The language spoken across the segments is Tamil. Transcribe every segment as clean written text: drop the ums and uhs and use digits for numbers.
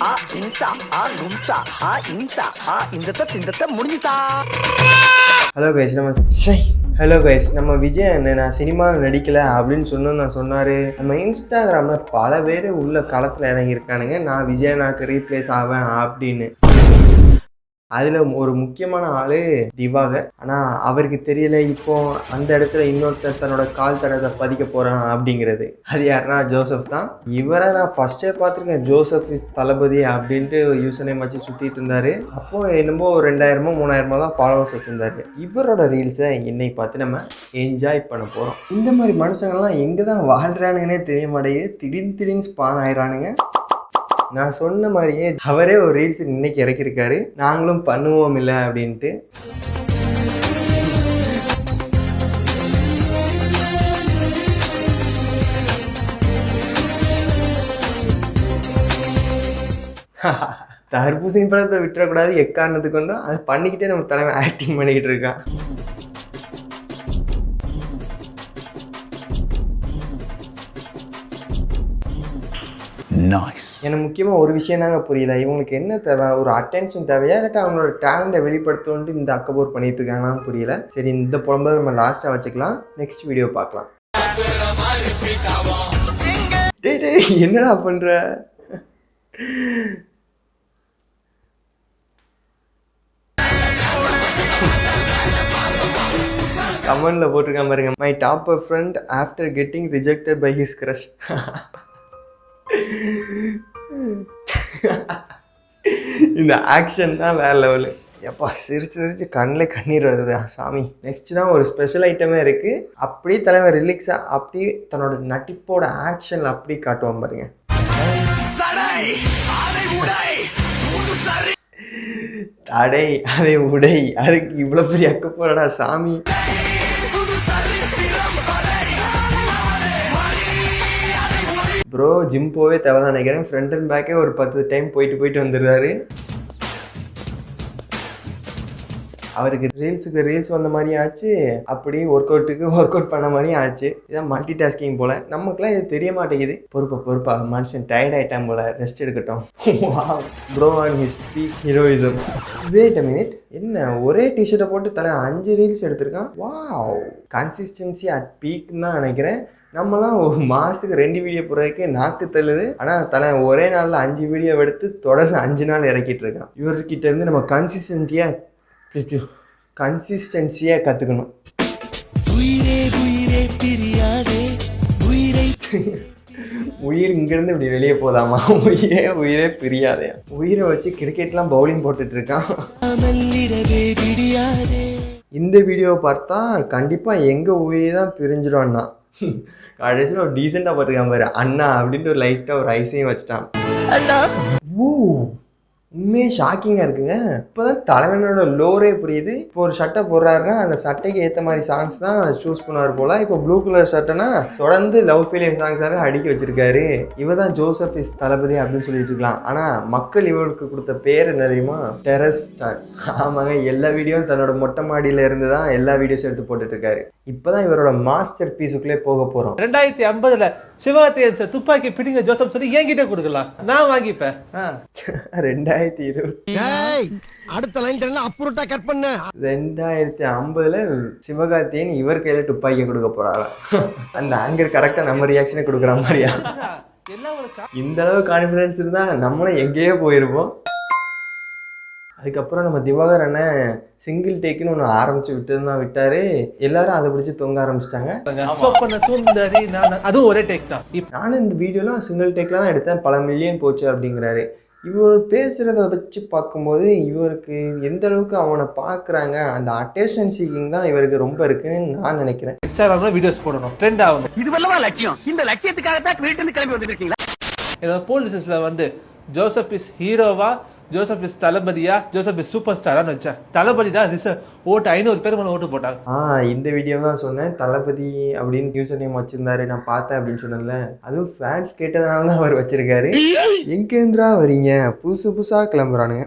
ஆ இன்சா ஆ லும்சா ஆ இன்சா ஆ இந்த முடிஞ்சுதா. ஹலோ கைஸ் நம்ம விஜய் அண்ணன் நான் சினிமாவில் நடிக்கலை அப்படின்னு சொன்னார். நம்ம இன்ஸ்டாகிராமில் பல பேர் உள்ள களத்தில் இறங்கியிருக்கானுங்க, நான் விஜய் அண்ணாக்கு ரீப்ளேஸ் ஆவேன் அப்படின்னு. அதில் ஒரு முக்கியமான ஆள் திவாகர். ஆனால் அவருக்கு தெரியல இப்போ அந்த இடத்துல இன்னொருத்தர் தன்னோட கால் தடத்தை பதிக்க போகிறான் அப்படிங்கிறது. அது யாருன்னா ஜோசப் தான். இவரை நான் ஃபஸ்ட்டே பார்த்துருக்கேன், ஜோசப் இஸ் தளபதி அப்படின்ட்டு யூசர் நேம் வச்சு சுற்றிட்டு இருந்தார். அப்போது என்னமோ 2000 3000 தான் ஃபாலோவர்ஸ் வச்சுருந்தாரு. இவரோட ரீல்ஸை இன்னைக்கு பார்த்து நம்ம என்ஜாய் பண்ண போகிறோம். இந்த மாதிரி மனுஷங்கள்லாம் எங்கே தான் வாழ்கிறானுங்கன்னே தெரிய மாட்டேங்குது, திடீர்னு ஸ்பான் ஆயிரானுங்க. நான் சொன்ன மாதிரியே அவரே ஒரு ரீல்ஸ் இன்னைக்கு இறக்கியிருக்காரு, நாங்களும் பண்ணுவோம் இல்லை அப்படின்ட்டு. தர்பூசணி படத்தை விட்டுறக்கூடாது எக்காரணத்துக்கு கொண்டும் அதை பண்ணிக்கிட்டே நம்ம தலைமை ஆக்டிங் பண்ணிக்கிட்டு இருக்கான். எனக்கு முக்கியமாக ஒரு விஷயம் தாங்க புரியல, இவங்களுக்கு என்ன தேவை? ஒரு அட்டென்ஷன் தேவையா, இல்லாட்டா அவங்களோட டேலண்ட்டை வெளிப்படுத்தணுன்ட்டு இந்த அக்கபோர் பண்ணிட்டு இருக்காங்கன்னு புரியல. சரி, இந்த புலம்பை நம்ம லாஸ்ட்டாக வச்சுக்கலாம், நெக்ஸ்ட் வீடியோ பார்க்கலாம். என்னடா பண்ற? கமெண்ட்ல போட்டிருக்கான் பாருங்க, my top friend after getting rejected by his crush. இந்த ஆக்ஷன் தான் வேற லெவலு. எப்பா சிரிச்சு கண்ணில் கண்ணீர் வருது சாமி. நெக்ஸ்ட் தான் ஒரு ஸ்பெஷல் ஐட்டமே இருக்குது. அப்படியே தலைவர் ரிலீக்ஸாக அப்படியே தன்னோட நட்டிப்போட ஆக்ஷனில் அப்படி காட்டுவான் பாருங்க. தடை அதை உடை, அதுக்கு இவ்வளோ பெரிய அக்க போறடா சாமி. ப்ரோ ஜிம் போவே தேவைதான் நினைக்கிறேன், ஃப்ரண்ட் அண்ட் பேக்கே ஒரு 10 டைம் போயிட்டு வந்துடுறாரு. அவருக்கு ரீல்ஸ் வந்த மாதிரி ஆச்சு, அப்படி ஒர்க் அவுட் பண்ண மாதிரி ஆச்சு. இதான் மல்டி டாஸ்கிங் போல. நமக்குலாம் இது தெரிய மாட்டேங்குது. பொறுப்பா மனுஷன் டயர்ட் ஆகிட்டான் போல, ரெஸ்ட் எடுக்கட்டும். Bro on his peak heroism. Wait a minute, என்ன ஒரே டிஷர்ட்டை போட்டு தலை 5 ரீல்ஸ் எடுத்திருக்கான். வாவ், கன்சிஸ்டன்சி அட் பீக்னு தான் நினைக்கிறேன். நம்மலாம் ஒரு மாதத்துக்கு 2 வீடியோ போடுறதுக்கே நாக்கு தள்ளுது. ஆனால் தலை ஒரே நாளில் 5 வீடியோ எடுத்து தொடர்ந்து 5 நாள் இறக்கிட்டு இருக்கான். இவர்கிட்ட இருந்து நம்ம கன்சிஸ்டன்சியாக கற்றுக்கணும். உயிர் இங்கேருந்து இப்படி வெளியே போதாமா? உயிரே பிரியாதே. உயிரை வச்சு கிரிக்கெட்லாம் பவுலிங் போட்டுட்டு இருக்கான். இந்த வீடியோவை பார்த்தா கண்டிப்பாக எங்கள் உயிரை தான் பிரிஞ்சிடும்னா. கடைசியில் ஒரு டீசெண்டாக பார்த்துக்காம பாரு, அண்ணா அப்படின்ட்டு ஒரு லைட்டாக ஒரு ஐஸையும் வச்சுட்டான். உண்மையே ஷாக்கிங்காக இருக்குங்க. இப்போ தான் தலைவனோட லோரே புரியுது. இப்போ ஒரு சட்டை போடுறாருன்னா அந்த சட்டைக்கு ஏற்ற மாதிரி சாங்ஸ் தான் சூஸ் பண்ணுவார் போல். இப்போ ப்ளூ கலர் சட்டைனா தொடர்ந்து லவ் ஃபெயிலியர் சாங்ஸாகவே அடுக்கி வச்சிருக்காரு. இவர் தான் ஜோசப் இஸ் தளபதி அப்படின்னு சொல்லிட்டு இருக்கலாம். ஆனால் மக்கள் இவருக்கு கொடுத்த பேர் என்ன தெரியுமா? Terrace star. ஆமாங்க, எல்லா வீடியோவும் தன்னோட மொட்டை மாடியில் இருந்து தான் எல்லா வீடியோஸ் எடுத்து போட்டுட்டு இருக்காரு. இப்போ தான் இவரோட மாஸ்டர் பீஸுக்குள்ளே போக போகிறோம். 2050 சிவகார்த்திகேயன் துப்பாக்கி பிடிங்க ஜோசப் சொல்லி என்கிட்ட கொடுக்கலாம், நான் வாங்கிப்பேன். 2050 சிவகார்த்திகேயன் இவர் கையில துப்பாக்கியை கொடுக்க போறாங்க. அந்த ஆங்கர் கரெக்டா நம்ம ரியாக்ஷனை கொடுக்குற மாதிரியா? இந்த அளவு கான்ஃபிடன்ஸ் இருந்தா நம்மளும் எங்கேயோ போயிருப்போம். அதுக்கப்புறம் நம்ம திவாகர் அண்ணன் சிங்கிள் டேக்குன்னு ஒன்று ஆரம்பிச்சு விட்டாரு. எல்லாரும் அதை பிடிச்சி தொங்க ஆரம்பிச்சிட்டாங்க. அதுவும் ஒரே டேக் தான். நானும் இந்த வீடியோலாம் சிங்கிள் டேக்ல தான் எடுத்தேன், பல மில்லியன் போச்சு அப்படிங்கிறாரு. இவர் பேசுகிறத வச்சு பார்க்கும்போது இவருக்கு எந்த அளவுக்கு அவனை பார்க்குறாங்க, அந்த அட்டென்ஷன் சீக்கிங் தான் இவருக்கு ரொம்ப இருக்குன்னு நான் நினைக்கிறேன். இன்ஸ்டாகிராம்ல வீடியோஸ் போடணும், ட்ரெண்ட் ஆகணும். இது வல்லவா லட்சியம். இந்த லட்சியத்துக்காக தான் வீட்டுல கிளம்பி வந்துருக்கீங்களா? ஏதாவது போலீஸ்ல வந்து ஜோசப் இஸ் ஹீரோவா, ஜோசப் இஸ் தளபதியா, ஜோசப் இஸ் சூப்பர் ஸ்டாரான்னு வச்சேன். தளபதி தான் ஓட்டு 500 பேர் மேலே ஓட்டு போட்டாங்க. இந்த வீடியோ தான் சொன்னேன், தளபதி அப்படின்னு யூசர் நேம் வச்சிருந்தாரு, நான் பார்த்தேன் அப்படின்னு சொன்னேன்ல. அதுவும் ஃபேன்ஸ் கேட்டதுனால தான் அவர் வச்சிருக்காரு. எங்கேந்திரா வரீங்க, புதுசாக கிளம்புறானுங்க.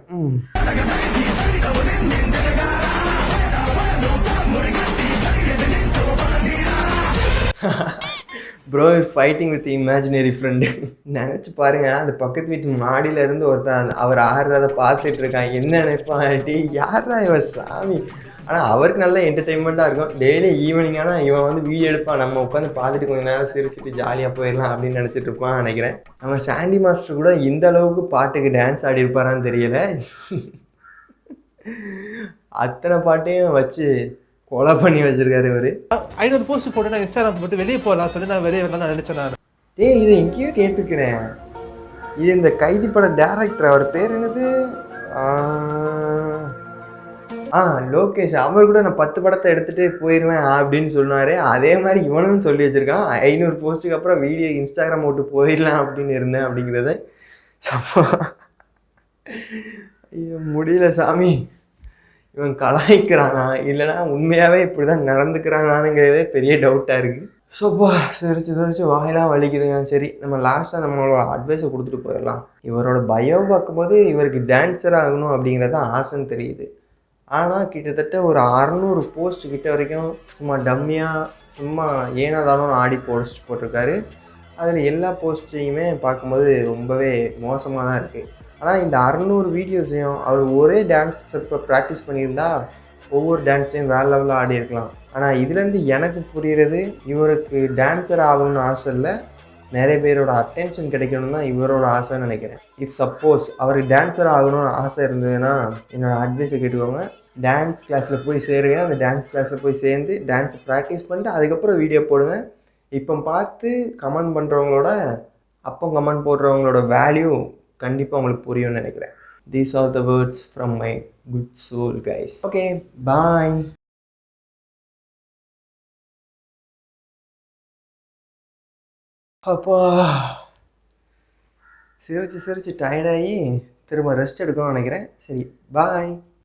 Bro is fighting with imaginary friend. நினச்சி பாருங்க, அந்த பக்கத்து வீட்டு மாடியில இருந்து ஒருத்தன் அவர் ஆடுறத பார்த்துட்டு இருக்கான். என்ன நினைப்பான், டீ யாரா இவன் சாமி. ஆனால் அவருக்கு நல்ல என்டர்டெயின்மெண்ட்டாக இருக்கும். டெய்லி ஈவினிங் ஆனால் இவன் வந்து வீடியோ எடுப்பான், நம்ம உட்காந்து பார்த்துட்டு கொஞ்சம் நேரம் சிரிச்சுட்டு ஜாலியாக போயிடலாம் அப்படின்னு நினச்சிட்டு இருப்பான் நினைக்கிறேன். நம்ம சாண்டி மாஸ்டர் கூட இந்த அளவுக்கு பாட்டுக்கு டான்ஸ் ஆடி இருப்பாரான்னு தெரியல. அத்தனை பாட்டையும் வச்சு கொலை பண்ணி வச்சிருக்காரு இவரு. 500 போஸ்ட் போட்டு நான் இன்ஸ்டாகிராம் போட்டு வெளியே போகலாம் சொல்லி நான் வெளியே வரலாம் நினைச்சேன் நான். டேய் இது எங்கேயோ கேட்டிருக்கிறேன். இது இந்த கைதி பட டேரக்டர், அவர் பேர் என்னது, லோகேஷ். அவர் கூட நான் 10 படத்தை எடுத்துகிட்டு போயிடுவேன் அப்படின்னு சொன்னார். அதே மாதிரி இவனும் சொல்லி வச்சுருக்கான், 500 போஸ்ட்டுக்கு அப்புறம் வீடியோ இன்ஸ்டாகிராம் விட்டு போயிடலாம் அப்படின்னு இருந்தேன் அப்படிங்கிறத. ஐயோ முடியல சாமி. இவன் கலாய்க்கிறானா இல்லைனா உண்மையாகவே இப்படி தான் நடந்துக்கிறானானுங்கிறதே பெரிய டவுட்டாக இருக்குது. ஸோப்பா சிரிச்சு வாயெல்லாம் வலிக்குதுங்க. சரி, நம்ம லாஸ்ட்டாக நம்மளோட அட்வைஸை கொடுத்துட்டு போயிடலாம். இவரோட பயோ பார்க்கும்போது இவருக்கு டான்ஸர் ஆகணும் அப்படிங்கிறது தான் ஆசைன்னு தெரியுது. ஆனால் கிட்டத்தட்ட ஒரு 600 போஸ்ட் கிட்ட வரைக்கும் சும்மா டம்மியாக சும்மா ஏனாதானோ ஆடி போட்டிருக்காரு. அதில் எல்லா போஸ்ட்டையுமே பார்க்கும்போது ரொம்பவே மோசமாக தான் இருக்குது. ஆனால் இந்த 600 வீடியோஸையும் அவர் ஒரே டான்ஸ் ஸ்டெப்பை ப்ராக்டிஸ் பண்ணியிருந்தா ஒவ்வொரு டான்ஸையும் வேறு லெவலில் ஆடி இருக்கலாம். ஆனால் இதுலேருந்து எனக்கு புரிகிறது, இவருக்கு டான்ஸர் ஆகணும்னு ஆசை இல்லை, நிறைய பேரோட அட்டென்ஷன் கிடைக்கணும்னு தான் இவரோட ஆசைன்னு நினைக்கிறேன். இஃப் சப்போஸ் அவருக்கு டான்ஸர் ஆகணும்னு ஆசை இருந்ததுன்னா என்னோடய அட்வைஸை கேட்டுக்கோங்க. டான்ஸ் கிளாஸில் போய் சேருங்க. அந்த டான்ஸ் கிளாஸில் போய் சேர்ந்து டான்ஸை ப்ராக்டிஸ் பண்ணிட்டு அதுக்கப்புறம் வீடியோ போடுங்க. இப்போ பார்த்து கமெண்ட் பண்ணுறவங்களோட அப்போ கமெண்ட் போடுறவங்களோட வேல்யூ கண்டிப்பாக உங்களுக்கு புரியும்னு நினைக்கிறேன். These are the words from my good soul guys. Okay, bye. அப்பா சிரிச்சு டயர்டாகி திரும்ப ரெஸ்ட் எடுக்கணும்னு நினைக்கிறேன். சரி பாய்.